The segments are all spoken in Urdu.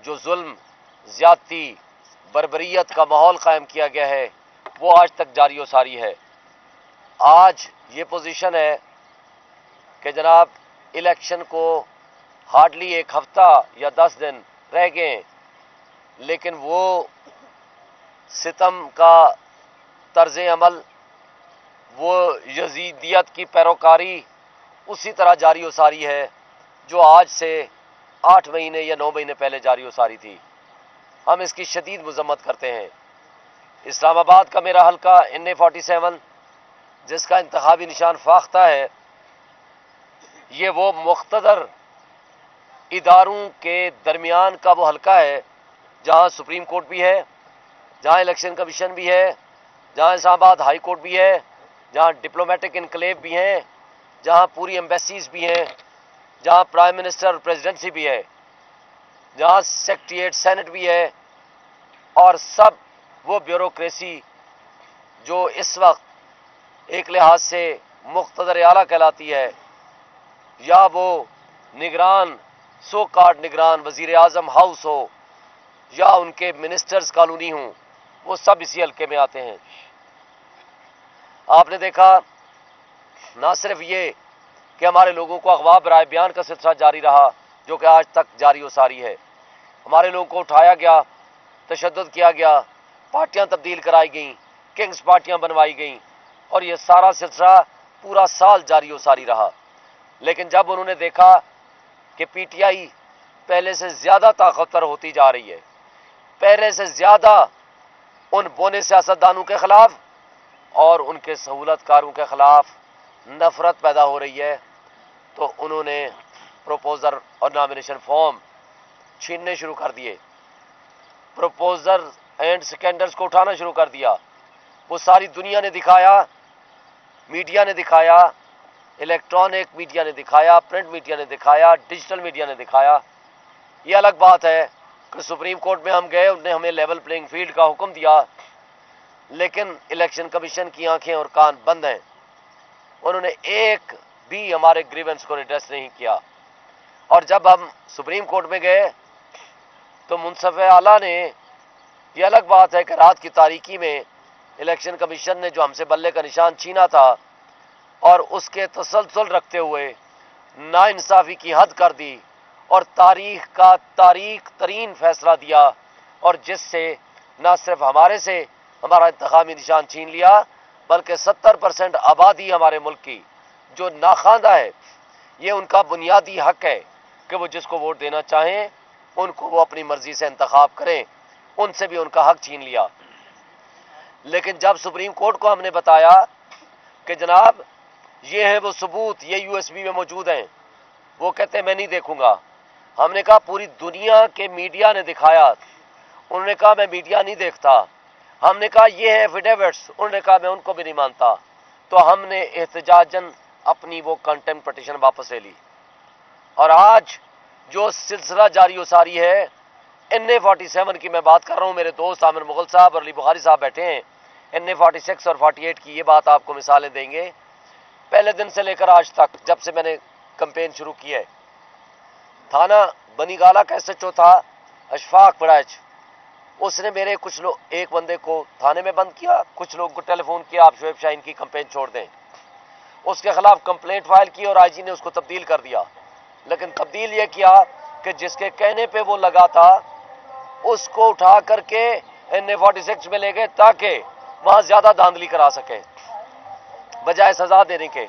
جو ظلم، زیادتی، بربریت کا ماحول قائم کیا گیا ہے وہ آج تک جاری و ساری ہے۔ آج یہ پوزیشن ہے کہ جناب الیکشن کو ہارڈلی ایک ہفتہ یا 10 دن رہ گئے، لیکن وہ ستم کا طرز عمل، وہ یزیدیت کی پیروکاری اسی طرح جاری و ساری ہے جو آج سے 8 مہینے یا 9 مہینے پہلے جاری و ساری تھی۔ ہم اس کی شدید مذمت کرتے ہیں۔ اسلام آباد کا میرا حلقہ NA47 جس کا انتخابی نشان فاختہ ہے، یہ وہ مقتدر اداروں کے درمیان کا وہ حلقہ ہے جہاں سپریم کورٹ بھی ہے، جہاں الیکشن کمیشن بھی ہے، جہاں اسلام آباد ہائی کورٹ بھی ہے، جہاں ڈپلومیٹک انکلیو بھی ہیں، جہاں پوری ایمبیسیز بھی ہیں، جہاں پرائم منسٹر اور پریزیڈنسی بھی ہے، جہاں سیکریٹریٹ سینٹ بھی ہے، اور سب وہ بیوروکریسی جو اس وقت ایک لحاظ سے مقتدر اعلیٰ کہلاتی ہے، یا وہ نگران سو کارڈ نگران وزیر اعظم ہاؤس ہو یا ان کے منسٹرز کالونی ہوں، وہ سب اسی حلقے میں آتے ہیں۔ آپ نے دیکھا نہ صرف یہ کہ ہمارے لوگوں کو اغوا برائے بیان کا سلسلہ جاری رہا جو کہ آج تک جاری و ساری ہے، ہمارے لوگوں کو اٹھایا گیا، تشدد کیا گیا، پارٹیاں تبدیل کرائی گئیں، کنگز پارٹیاں بنوائی گئیں، اور یہ سارا سلسلہ پورا سال جاری و ساری رہا۔ لیکن جب انہوں نے دیکھا کہ PTI پہلے سے زیادہ طاقتور ہوتی جا رہی ہے، پہلے سے زیادہ ان بونے سیاستدانوں کے خلاف اور ان کے سہولت کاروں کے خلاف نفرت پیدا ہو رہی ہے، تو انہوں نے پروپوزر اور نامینیشن فارم چھیننے شروع کر دیے، پروپوزر اینڈ سیکنڈرز کو اٹھانا شروع کر دیا۔ وہ ساری دنیا نے دکھایا، میڈیا نے دکھایا، الیکٹرانک میڈیا نے دکھایا، پرنٹ میڈیا نے دکھایا، ڈیجیٹل میڈیا نے دکھایا۔ یہ الگ بات ہے کہ سپریم کورٹ میں ہم گئے، انہوں نے ہمیں لیول پلینگ فیلڈ کا حکم دیا، لیکن الیکشن کمیشن کی آنکھیں اور کان بند ہیں، انہوں نے ایک بھی ہمارے گریونس کو ریڈریس نہیں کیا۔ اور جب ہم سپریم کورٹ میں گئے تو منصف اعلیٰ نے، یہ الگ بات ہے کہ رات کی تاریکی میں الیکشن کمیشن نے جو ہم سے بلے کا نشان چھینا تھا اور اس کے تسلسل رکھتے ہوئے ناانصافی کی حد کر دی اور تاریخ کا تاریک ترین فیصلہ دیا، اور جس سے نہ صرف ہمارے سے ہمارا انتخابی نشان چھین لیا بلکہ 70% آبادی ہمارے ملک کی جو ناخواندہ ہے، یہ ان کا بنیادی حق ہے کہ وہ جس کو ووٹ دینا چاہیں ان کو وہ اپنی مرضی سے انتخاب کریں، ان سے بھی ان کا حق چھین لیا۔ لیکن جب سپریم کورٹ کو ہم نے بتایا کہ جناب یہ ہے وہ ثبوت، یہ USB میں موجود ہیں، وہ کہتے ہیں میں نہیں دیکھوں گا۔ ہم نے کہا پوری دنیا کے میڈیا نے دکھایا، انہوں نے کہا میں میڈیا نہیں دیکھتا۔ ہم نے کہا یہ ہے ایفیڈیوٹس، انہوں نے کہا میں ان کو بھی نہیں مانتا۔ تو ہم نے احتجاجاً اپنی وہ کنٹمپٹ پٹیشن واپس لے لی، اور آج جو سلسلہ جاری و ساری ہے NA47 کی میں بات کر رہا ہوں، میرے دوست عامر مغل صاحب اور علی بخاری صاحب بیٹھے ہیں، NA46 اور 48 کی یہ بات آپ کو مثالیں دیں گے۔ پہلے دن سے لے کر آج تک جب سے میں نے کمپین شروع کی ہے، تھانہ بنی گالہ کا SHO تھا اشفاق پڑائچ، اس نے میرے کچھ لوگ، ایک بندے کو تھانے میں بند کیا، کچھ لوگ کو ٹیلی فون کیا آپ شعیب شاہین کی کمپین چھوڑ دیں، اس کے خلاف کمپلینٹ فائل کی اور IG نے اس کو تبدیل کر دیا۔ لیکن تبدیل یہ کیا کہ جس کے کہنے پہ وہ لگا تھا اس کو اٹھا کر کے NA46 میں لے گئے تاکہ وہاں زیادہ دھاندلی کرا سکے بجائے سزا دینے کے۔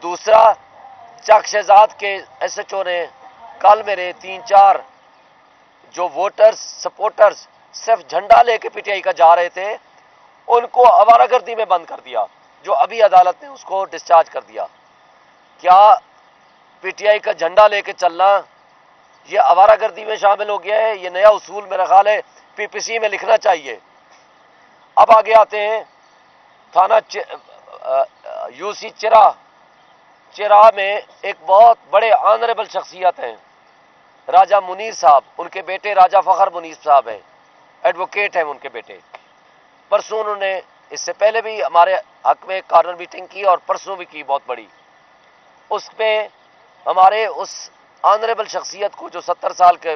دوسرا، چک شہزاد کے SHO نے کل میرے 3-4 جو ووٹرز سپورٹرز صرف جھنڈا لے کے PTI کا جا رہے تھے ان کو آوارہ گردی میں بند کر دیا، جو ابھی عدالت نے اس کو ڈسچارج کر دیا۔ کیا PTI کا جھنڈا لے کے چلنا یہ آوارہ گردی میں شامل ہو گیا ہے؟ یہ نیا اصول میرا خیال ہے PPC میں لکھنا چاہیے۔ اب آگے آتے ہیں تھانہ UC چرا میں ایک بہت بڑے آنریبل شخصیت ہیں راجہ منیر صاحب، ان کے بیٹے راجہ فخر منیر صاحب ہیں، ایڈوکیٹ ہیں ان کے بیٹے۔ پرسوں انہوں نے اس سے پہلے بھی ہمارے حق میں کارنر میٹنگ کی اور پرسوں بھی کی بہت بڑی، اس میں ہمارے اس آنریبل شخصیت کو جو 70 سال کے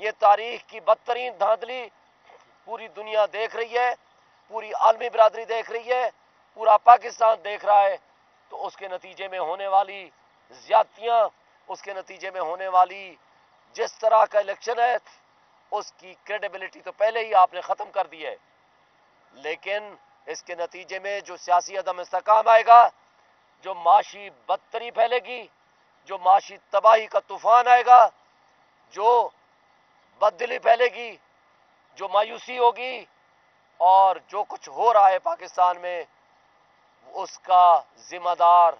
یہ تاریخ کی بدترین دھاندلی پوری دنیا دیکھ رہی ہے، پوری عالمی برادری دیکھ رہی ہے، پورا پاکستان دیکھ رہا ہے، تو اس کے نتیجے میں ہونے والی زیادتیاں، اس کے نتیجے میں ہونے والی جس طرح کا الیکشن ہے، اس کی کریڈیبلٹی تو پہلے ہی آپ نے ختم کر دی ہے، لیکن اس کے نتیجے میں جو سیاسی عدم استحکام آئے گا، جو معاشی بدتری پھیلے گی، جو معاشی تباہی کا طوفان آئے گا، جو بددلی پھیلے گی، جو مایوسی ہوگی، اور جو کچھ ہو رہا ہے پاکستان میں، اس کا ذمہ دار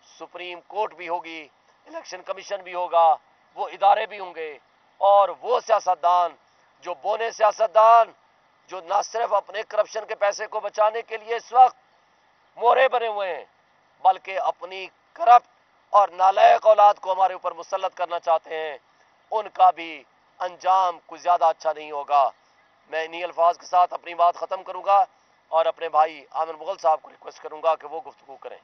سپریم کورٹ بھی ہوگی، الیکشن کمیشن بھی ہوگا، وہ ادارے بھی ہوں گے، اور وہ سیاستدان جو بونے سیاستدان جو نہ صرف اپنے کرپشن کے پیسے کو بچانے کے لیے اس وقت مورے بنے ہوئے ہیں، بلکہ اپنی کرپٹ اور نالائق اولاد کو ہمارے اوپر مسلط کرنا چاہتے ہیں، ان کا بھی انجام کچھ زیادہ اچھا نہیں ہوگا۔ میں انہی الفاظ کے ساتھ اپنی بات ختم کروں گا اور اپنے بھائی عامر مغل صاحب کو ریکویسٹ کروں گا کہ وہ گفتگو کریں۔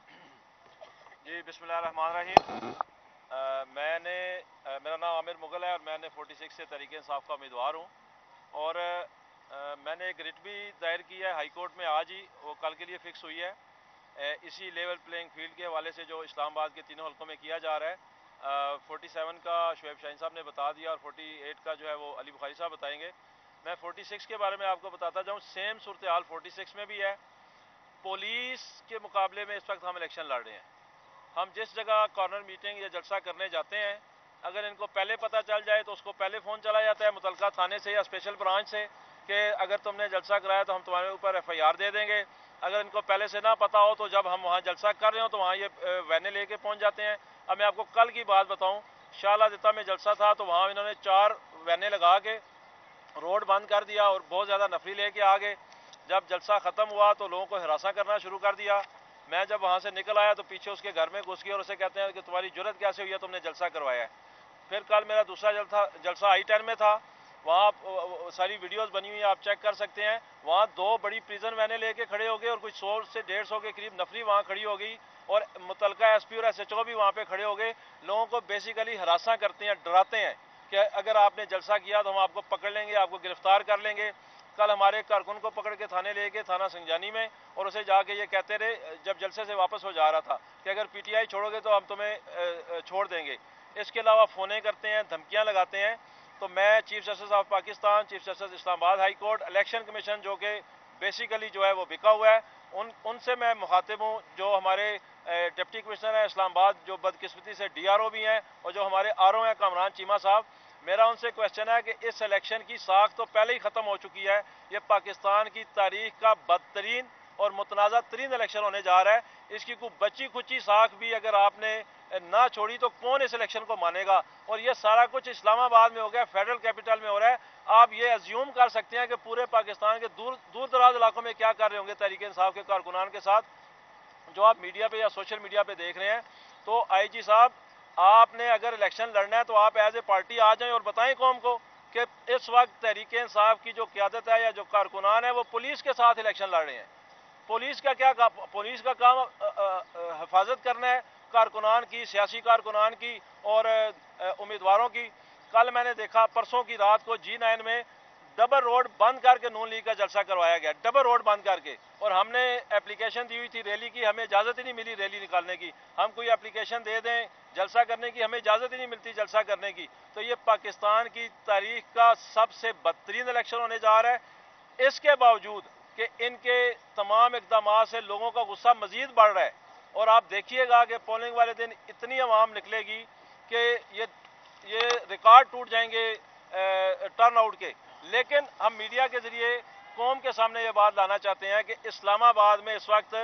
جی بسم اللہ الرحمن الرحیم۔ میرا نام عامر مغل ہے اور میں نے 46 سے تحریک انصاف کا امیدوار ہوں، اور میں نے ایک ریٹ بھی دائر کی ہے ہائی کورٹ میں آج ہی، وہ کل کے لیے فکس ہوئی ہے، اسی لیول پلینگ فیلڈ کے حوالے سے جو اسلام آباد کے تینوں حلقوں میں کیا جا رہا ہے۔ 47 کا شعیب شاہین صاحب نے بتا دیا اور 48 کا جو ہے وہ علی بخاری صاحب بتائیں گے۔ میں 46 کے بارے میں آپ کو بتاتا جاؤں، سیم صورتحال 46 میں بھی ہے۔ پولیس کے مقابلے میں اس وقت ہم الیکشن لڑ رہے ہیں۔ ہم جس جگہ کارنر میٹنگ یا جلسہ کرنے جاتے ہیں، اگر ان کو پہلے پتہ چل جائے تو اس کو پہلے فون چلا جاتا ہے متعلقہ تھانے سے یا اسپیشل برانچ سے کہ اگر تم نے جلسہ کرایا تو ہم تمہارے اوپر FIR دے دیں گے۔ اگر ان کو پہلے سے نہ پتہ ہو تو جب ہم وہاں جلسہ کر رہے ہوں تو وہاں یہ وینیں لے کے پہنچ جاتے ہیں۔ اب میں آپ کو کل کی بات بتاؤں، شالا دتا میں جلسہ تھا تو وہاں انہوں نے 4 وینیں لگا کے روڈ بند کر دیا اور بہت زیادہ نفری لے کے آگے۔ جب جلسہ ختم ہوا تو لوگوں کو ہراساں کرنا شروع کر دیا۔ میں جب وہاں سے نکل آیا تو پیچھے اس کے گھر میں گھس گیا اور اسے کہتے ہیں کہ تمہاری جرت کیسے ہوئی ہے، تم نے جلسہ کروایا ہے۔ پھر کل میرا دوسرا جلسہ I-10 میں تھا، وہاں ساری ویڈیوز بنی ہوئی ہیں، آپ چیک کر سکتے ہیں۔ وہاں 2 بڑی پریزن وینیں لے کے کھڑے ہو گئے اور کچھ 100 سے 150 کے قریب نفری وہاں کھڑی ہو گئی، اور متعلقہ SP اور SHO بھی وہاں پہ کھڑے ہو گئے۔ لوگوں کو بیسیکلی ہراساں کرتے ہیں، ڈراتے ہیں کہ اگر آپ نے جلسہ کیا تو ہم آپ کو پکڑ لیں گے، آپ کو گرفتار کر لیں گے۔ کل ہمارے کارکن کو پکڑ کے تھانے لے کے تھانہ سنجانی میں، اور اسے جا کے یہ کہتے رہے جب جلسے سے واپس ہو جا رہا تھا کہ اگر PTI چھوڑو گے تو ہم تمہیں چھوڑ دیں گے۔ اس کے علاوہ فونیں کرتے ہیں، دھمکیاں لگاتے ہیں۔ تو میں chief justice of Pakistan, chief justice Islamabad high court, election commission جو کہ بیسیکلی جو ہے وہ بکا ہوا ہے، ان سے میں مخاطب ہوں، جو ہمارے ڈپٹی کمشنر ہیں اسلام آباد جو بدقسمتی سے DRO بھی ہیں، اور جو ہمارے RO ہیں کامران چیمہ صاحب، میرا ان سے کوشچن ہے کہ اس الیکشن کی ساکھ تو پہلے ہی ختم ہو چکی ہے۔ یہ پاکستان کی تاریخ کا بدترین اور متنازع ترین الیکشن ہونے جا رہا ہے۔ اس کی کوئی بچی کچی ساکھ بھی اگر آپ نے نہ چھوڑی تو کون اس الیکشن کو مانے گا؟ اور یہ سارا کچھ اسلام آباد میں ہو گیا، فیڈرل کیپٹل میں ہو رہا ہے۔ آپ یہ ازیوم کر سکتے ہیں کہ پورے پاکستان کے دور دراز علاقوں میں کیا کر رہے ہوں گے تحریک انصاف کے کارکنان کے ساتھ، جو آپ میڈیا پہ یا سوشل میڈیا پہ دیکھ رہے ہیں۔ تو IG صاحب، آپ نے اگر الیکشن لڑنا ہے تو آپ ایز اے پارٹی آ جائیں اور بتائیں قوم کو کہ اس وقت تحریک انصاف کی جو قیادت ہے یا جو کارکنان ہے وہ پولیس کے ساتھ الیکشن لڑ رہے ہیں۔ پولیس کا کام حفاظت کرنا ہے کارکنان کی، سیاسی کارکنان کی اور امیدواروں کی۔ کل میں نے دیکھا پرسوں کی رات کو G9 میں ڈبل روڈ بند کر کے نون لیگ کا جلسہ کروایا گیا، ڈبل روڈ بند کر کے، اور ہم نے اپلیکیشن دی ہوئی تھی ریلی کی، ہمیں اجازت ہی نہیں ملی ریلی نکالنے کی۔ ہم کوئی اپلیکیشن دے دیں جلسہ کرنے کی، ہمیں اجازت ہی نہیں ملتی جلسہ کرنے کی۔ تو یہ پاکستان کی تاریخ کا سب سے بدترین الیکشن ہونے جا رہا ہے۔ اس کے باوجود کہ ان کے تمام اقدامات سے لوگوں کا غصہ مزید بڑھ رہا ہے، اور آپ دیکھیے گا کہ پولنگ والے دن اتنی عوام نکلے گی کہ یہ ریکارڈ ٹوٹ جائیں گے ٹرن آؤٹ کے۔ لیکن ہم میڈیا کے ذریعے قوم کے سامنے یہ بات لانا چاہتے ہیں کہ اسلام آباد میں اس وقت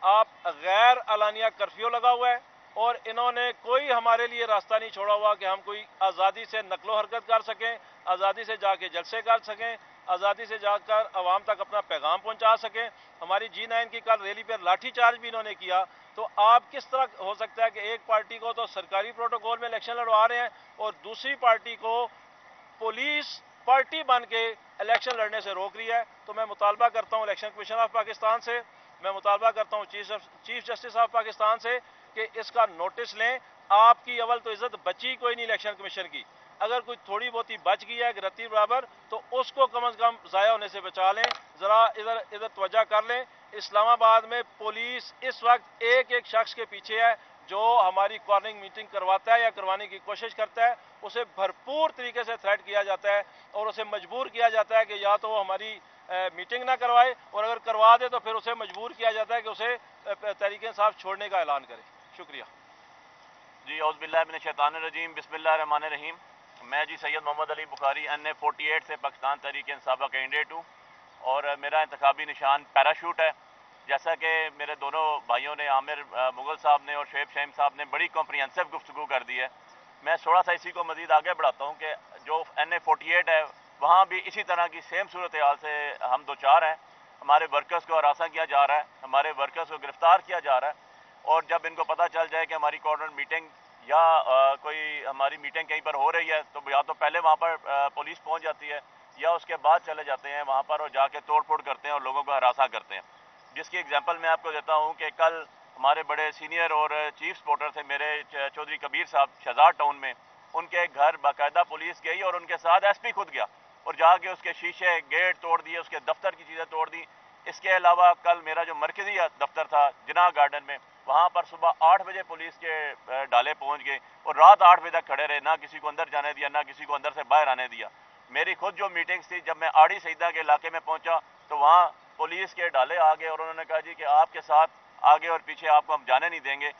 آپ غیر اعلانیہ کرفیو لگا ہوا ہے، اور انہوں نے کوئی ہمارے لیے راستہ نہیں چھوڑا ہوا کہ ہم کوئی آزادی سے نقل و حرکت کر سکیں، آزادی سے جا کے جلسے کر سکیں، آزادی سے جا کر عوام تک اپنا پیغام پہنچا سکیں۔ ہماری G9 کی کل ریلی پر لاٹھی چارج بھی انہوں نے کیا۔ تو آپ کس طرح ہو سکتا ہے کہ ایک پارٹی کو تو سرکاری پروٹوکول میں الیکشن لڑوا رہے ہیں اور دوسری پارٹی کو پولیس پارٹی بن کے الیکشن لڑنے سے روک رہی ہے؟ تو میں مطالبہ کرتا ہوں الیکشن کمیشن آف پاکستان سے، میں مطالبہ کرتا ہوں چیف جسٹس آف پاکستان سے کہ اس کا نوٹس لیں۔ آپ کی اول تو عزت بچی کوئی نہیں الیکشن کمیشن کی، اگر کوئی تھوڑی بہت ہی بچ گئی ہے رتی برابر تو اس کو کم از کم ضائع ہونے سے بچا لیں. ذرا ادھر توجہ کر لیں. اسلام آباد میں پولیس اس وقت ایک ایک شخص کے پیچھے ہے جو ہماری کارننگ میٹنگ کرواتا ہے یا کروانے کی کوشش کرتا ہے. اسے بھرپور طریقے سے تھریٹ کیا جاتا ہے اور اسے مجبور کیا جاتا ہے کہ یا تو وہ ہماری میٹنگ نہ کروائے, اور اگر کروا دے تو پھر اسے مجبور کیا جاتا ہے کہ اسے تحریک انصاف چھوڑنے کا اعلان کرے. شکریہ. جی اعوذ باللہ من الشیطان الرجیم, بسم اللہ الرحمن الرحیم. میں جی سید محمد علی بخاری NA 48 سے پاکستان تحریک انصاف کا کینڈیڈیٹ ہوں, اور میرا انتخابی نشان پیراشوٹ ہے. جیسا کہ میرے دونوں بھائیوں نے, عامر مغل صاحب نے اور شعیب شہیم صاحب نے بڑی کمپریہنسو گفتگو کر دی ہے. میں تھوڑا سا اسی کو مزید آگے بڑھاتا ہوں کہ جو NA 48 ہے وہاں بھی اسی طرح کی سیم صورتحال سے ہم دوچار ہیں. ہمارے ورکرز کو ہراساں کیا جا رہا ہے, ہمارے ورکرز کو گرفتار کیا جا رہا ہے, اور جب ان کو پتہ چل جائے کہ ہماری کارنر میٹنگ یا کوئی ہماری میٹنگ کہیں پر ہو رہی ہے تو یا تو پہلے وہاں پر پولیس پہنچ جاتی ہے یا اس کے بعد چلے جاتے ہیں وہاں پر اور جا کے توڑ پھوڑ کرتے ہیں اور لوگوں کو ہراساں کرتے ہیں. جس کی ایگزامپل میں آپ کو دیتا ہوں کہ کل ہمارے بڑے سینئر اور چیف سپورٹر تھے میرے چودھری کبیر صاحب شہزاد ٹاؤن میں, ان کے گھر باقاعدہ پولیس گئی اور ان کے ساتھ SP خود گیا اور جا کے اس کے شیشے گیٹ توڑ دیے, اس کے دفتر کی چیزیں توڑ دی. اس کے علاوہ کل میرا جو مرکزی دفتر تھا جناح گارڈن میں, وہاں پر صبح 8 بجے پولیس کے ڈالے پہنچ گئے اور رات 8 بجے تک کھڑے رہے, نہ کسی کو اندر جانے دیا نہ کسی کو اندر سے باہر آنے دیا. میری خود جو میٹنگز تھی, جب میں آڑی سیدہ کے علاقے میں پہنچا تو وہاں پولیس کے ڈالے آ گئے اور انہوں نے کہا جی کہ آپ کے ساتھ آگے اور پیچھے آپ کو ہم جانے نہیں دیں گے.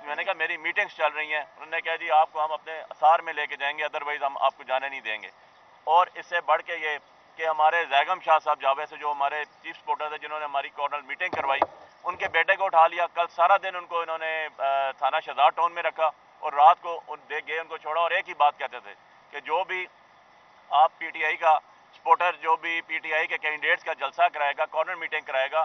میں نے کہا میری میٹنگز چل رہی ہیں. انہوں نے کہا جی آپ کو ہم اپنے اثار میں لے کے جائیں گے, ادروائز ہم آپ کو جانے نہیں دیں گے. اور اس سے بڑھ کے یہ کہ ہمارے زیگم شاہ صاحب جاوے سے جو ہمارے چیف سپورٹر تھے جنہوں نے ہماری کارنر میٹنگ کروائی, ان کے بیٹے کو اٹھا لیا. کل سارا دن ان کو انہوں نے تھانہ شہزاد ٹاؤن میں رکھا اور رات کو گئے ان کو چھوڑا, اور ایک ہی بات کہتے تھے کہ جو بھی آپ PTI کا سپورٹر, جو بھی PTI کے کینڈیڈیٹس کا جلسہ کرائے گا, کارنر میٹنگ کرائے گا,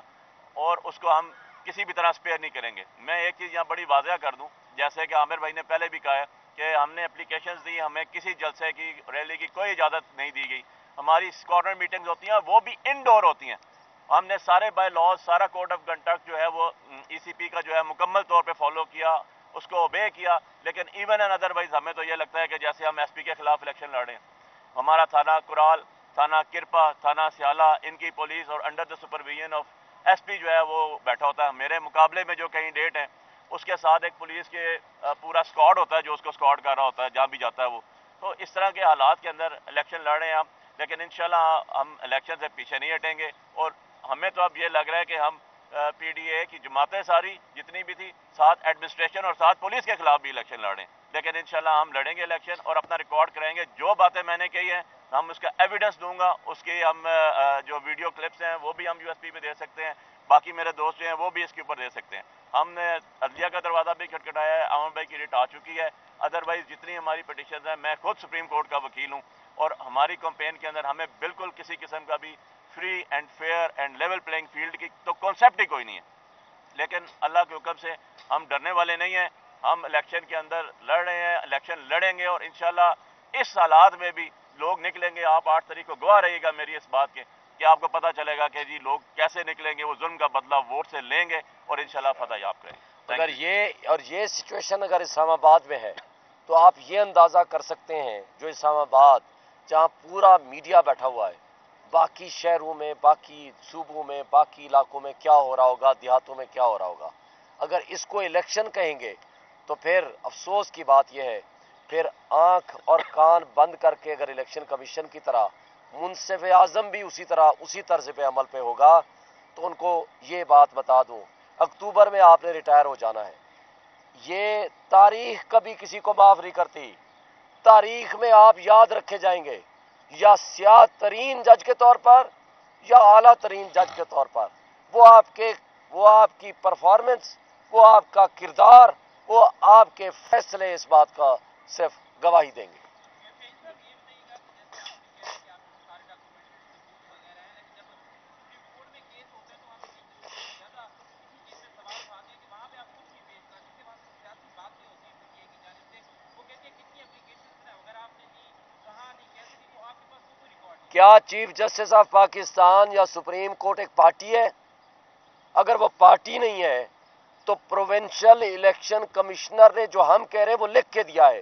اور اس کو ہم کسی بھی طرح اسپیئر نہیں کریں گے. میں ایک چیز یہاں بڑی واضح کر دوں, جیسے کہ عامر بھائی نے پہلے بھی کہا ہے کہ ہم نے اپلیکیشنز دی, ہمیں کسی جلسے کی ریلی کی کوئی اجازت نہیں دی گئی. ہماری کارنر میٹنگز ہوتی ہیں وہ بھی انڈور ہوتی ہیں. ہم نے سارے بائی لاز, سارا کوڈ آف کنڈکٹ جو ہے وہ ECP کا جو ہے مکمل طور پہ فالو کیا, اس کو اوبے کیا. لیکن ایون اینڈ ادروائز ہمیں تو یہ لگتا ہے کہ جیسے ہم SP کے خلاف الیکشن لڑ رہے ہیں. ہمارا تھانہ کرال, تھانہ کرپا, تھانہ سیالہ, ان کی پولیس اور under the supervision of SP جو ہے وہ بیٹھا ہوتا ہے. میرے مقابلے میں جو کینڈیڈیٹ ہیں اس کے ساتھ ایک پولیس کے پورا اسکواڈ ہوتا ہے جو اس کو اسکواڈ کر رہا ہوتا ہے جہاں بھی جاتا ہے وہ. تو اس طرح کے حالات کے اندر الیکشن لڑ رہے ہیں ہم, لیکن انشاءاللہ ہم الیکشن سے پیچھے نہیں ہٹیں گے. اور ہمیں تو اب یہ لگ رہا ہے کہ ہم PDA کی جماعتیں ساری جتنی بھی تھی, ساتھ ایڈمنسٹریشن اور ساتھ پولیس کے خلاف بھی الیکشن لڑیں, لیکن انشاءاللہ ہم لڑیں گے الیکشن اور اپنا ریکارڈ کریں گے. جو باتیں میں نے کہی ہیں ہم اس کا ایویڈنس دوں گا, اس کی ہم جو ویڈیو کلپس ہیں وہ بھی ہم USB پہ دے سکتے ہیں, باقی میرے دوست جو ہیں وہ بھی اس کے اوپر دے سکتے ہیں. ہم نے عدلیہ کا دروازہ بھی کھٹکھٹایا ہے, عوام بھائی کی ریٹ آ چکی ہے. ادروائز جتنی ہماری پٹیشنز ہیں, میں خود سپریم کورٹ کا وکیل ہوں, اور ہماری کمپین کے اندر ہمیں بالکل کسی قسم کا بھی free and fair and level playing field کی تو کانسیپٹ ہی کوئی نہیں ہے. لیکن اللہ کے حکم سے ہم ڈرنے والے نہیں ہیں, ہم الیکشن کے اندر لڑ رہے ہیں, الیکشن لڑیں گے, اور انشاءاللہ اس حالات میں بھی لوگ نکلیں گے. آپ 8 تاریخ کو گواہ رہیے گا میری اس بات کے کہ آپ کو پتہ چلے گا کہ جی لوگ کیسے نکلیں گے, وہ ظلم کا بدلہ ووٹ سے لیں گے اور انشاءاللہ فتح یاب کریں گے. اگر یہ سچویشن اگر اسلام آباد میں ہے تو آپ یہ اندازہ کر سکتے ہیں جو اسلام آباد جہاں پورا میڈیا بیٹھا ہوا ہے, باقی شہروں میں, باقی صوبوں میں, باقی علاقوں میں کیا ہو رہا ہوگا, دیہاتوں میں کیا ہو رہا ہوگا. اگر اس کو الیکشن کہیں گے تو پھر افسوس کی بات یہ ہے, پھر آنکھ اور کان بند کر کے اگر الیکشن کمیشن کی طرح منصف اعظم بھی اسی طرز پہ عمل پہ ہوگا تو ان کو یہ بات بتا دوں, اکتوبر میں آپ نے ریٹائر ہو جانا ہے. یہ تاریخ کبھی کسی کو معاف نہیں کرتی. تاریخ میں آپ یاد رکھے جائیں گے یا سیاہ ترین جج کے طور پر یا اعلیٰ ترین جج کے طور پر. وہ آپ کی پرفارمنس, وہ آپ کا کردار, وہ آپ کے فیصلے اس بات کا صرف گواہی دیں گے. کیا چیف جسٹس آف پاکستان یا سپریم کورٹ ایک پارٹی ہے؟ اگر وہ پارٹی نہیں ہے تو پروونشل الیکشن کمشنر نے جو ہم کہہ رہے ہیں وہ لکھ کے دیا ہے.